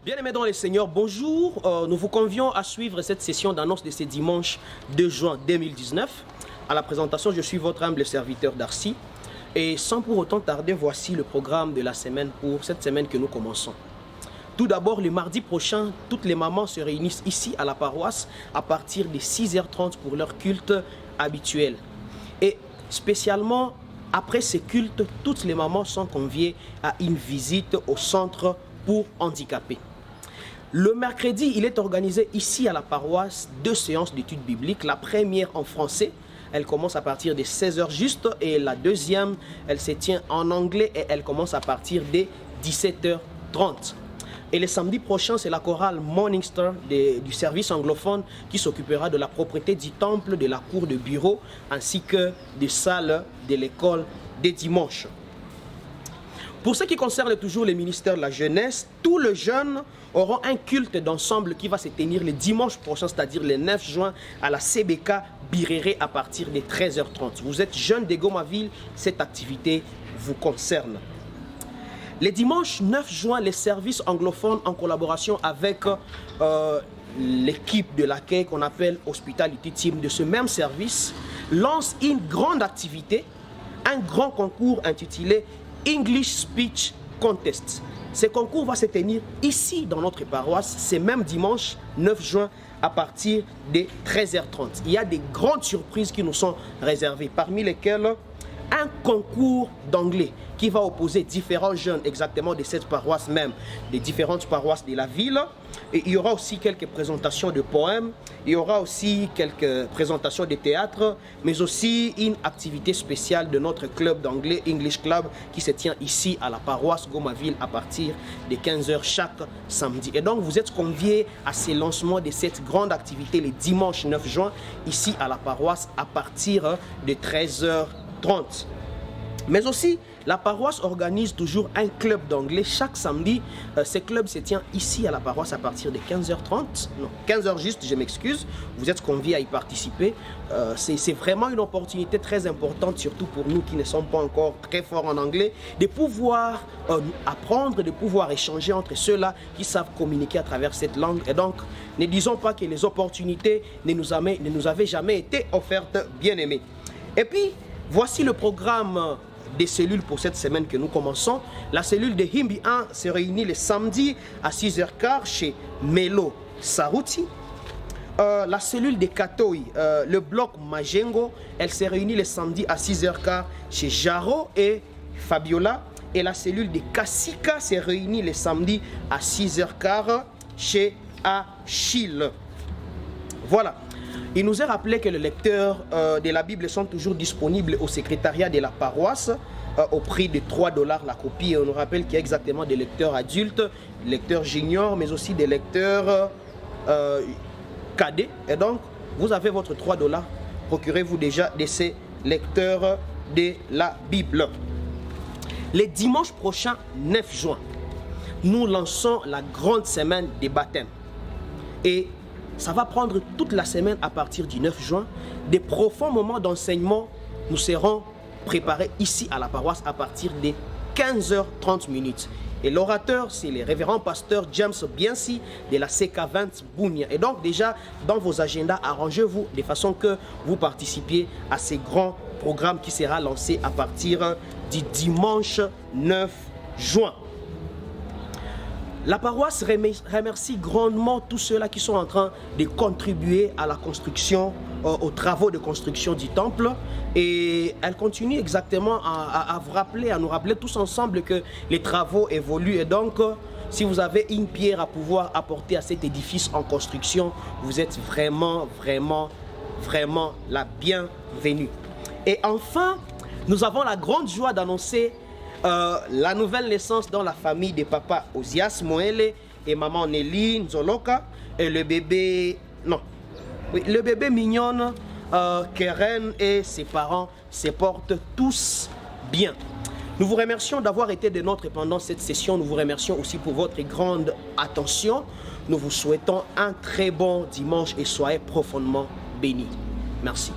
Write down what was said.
Bien-aimés dans les seigneurs, bonjour. Nous vous convions à suivre cette session d'annonce de ce dimanche 2 juin 2019. À la présentation, je suis votre humble serviteur Darcy. Et sans pour autant tarder, voici le programme de la semaine pour cette semaine que nous commençons. Tout d'abord, le mardi prochain, toutes les mamans se réunissent ici à la paroisse à partir de 6h30 pour leur culte habituel. Et spécialement, après ces cultes, toutes les mamans sont conviées à une visite au centre pour handicapés. Le mercredi, il est organisé ici à la paroisse 2 séances d'études bibliques. La première en français, elle commence à partir de 16h juste, et la deuxième, elle se tient en anglais et elle commence à partir de 17h30. Et le samedi prochain, c'est la chorale Morning Star du service anglophone qui s'occupera de la propreté du temple, de la cour de bureau, ainsi que des salles de l'école des dimanches. Pour ce qui concerne toujours les ministères de la jeunesse, tous les jeunes auront un culte d'ensemble qui va se tenir le dimanche prochain, c'est-à-dire le 9 juin, à la CBK Biréré à partir de 13h30. Vous êtes jeune de Gomaville, cette activité vous concerne. Le dimanche 9 juin, les services anglophones en collaboration avec l'équipe de l'accueil qu'on appelle Hospitality Team de ce même service lancent une grande activité, un grand concours intitulé English Speech Contest. Ce concours va se tenir ici dans notre paroisse, ce même dimanche 9 juin à partir de 13h30. Il y a des grandes surprises qui nous sont réservées, parmi lesquelles un concours d'anglais qui va opposer différents jeunes exactement de cette paroisse même, des différentes paroisses de la ville. Et il y aura aussi quelques présentations de poèmes, il y aura aussi quelques présentations de théâtre, mais aussi une activité spéciale de notre club d'anglais, English Club, qui se tient ici à la paroisse Gomaville à partir de 15h chaque samedi. Et donc vous êtes conviés à ce lancement de cette grande activité le dimanche 9 juin, ici à la paroisse à partir de 13h30. Mais aussi, la paroisse organise toujours un club d'anglais chaque samedi. Ce club se tient ici à la paroisse à partir de 15h30. Non, 15h juste, je m'excuse. Vous êtes conviés à y participer. C'est vraiment une opportunité très importante, surtout pour nous qui ne sommes pas encore très forts en anglais, de pouvoir apprendre, de pouvoir échanger entre ceux-là qui savent communiquer à travers cette langue. Et donc, ne disons pas que les opportunités ne nous avaient jamais été offertes, bien aimés. Et puis, voici le programme des cellules pour cette semaine que nous commençons. La cellule de Himbi 1 se réunit le samedi à 6h15 chez Melo Sarouti. La cellule de Katoï, le bloc Majengo, elle se réunit le samedi à 6h15 chez Jaro et Fabiola. Et la cellule de Kassika se réunit le samedi à 6h15 chez Achille. Voilà. Il nous est rappelé que les lecteurs de la Bible sont toujours disponibles au secrétariat de la paroisse au prix de 3 $ la copie. Et on nous rappelle qu'il y a exactement des lecteurs adultes, des lecteurs juniors, mais aussi des lecteurs cadets. Et donc, vous avez votre 3 $. Procurez-vous déjà de ces lecteurs de la Bible. Le dimanche prochain, 9 juin, nous lançons la grande semaine des baptêmes. Et ça va prendre toute la semaine à partir du 9 juin. Des profonds moments d'enseignement nous seront préparés ici à la paroisse à partir de 15h30. Et l'orateur, c'est le révérend pasteur James Biansi de la CK20 Bounia. Et donc déjà, dans vos agendas, arrangez-vous de façon que vous participiez à ces grands programmes qui sera lancé à partir du dimanche 9 juin. La paroisse remercie grandement tous ceux-là qui sont en train de contribuer à la construction, aux travaux de construction du temple. Et elle continue exactement à vous rappeler, à nous rappeler tous ensemble que les travaux évoluent. Et donc, si vous avez une pierre à pouvoir apporter à cet édifice en construction, vous êtes vraiment la bienvenue. Et enfin, nous avons la grande joie d'annoncer la nouvelle naissance dans la famille de papa Osias Moele et maman Nelly Nzoloka et le bébé, le bébé mignon Keren et ses parents se portent tous bien. Nous vous remercions d'avoir été des nôtres pendant cette session. Nous vous remercions aussi pour votre grande attention. Nous vous souhaitons un très bon dimanche et soyez profondément bénis. Merci.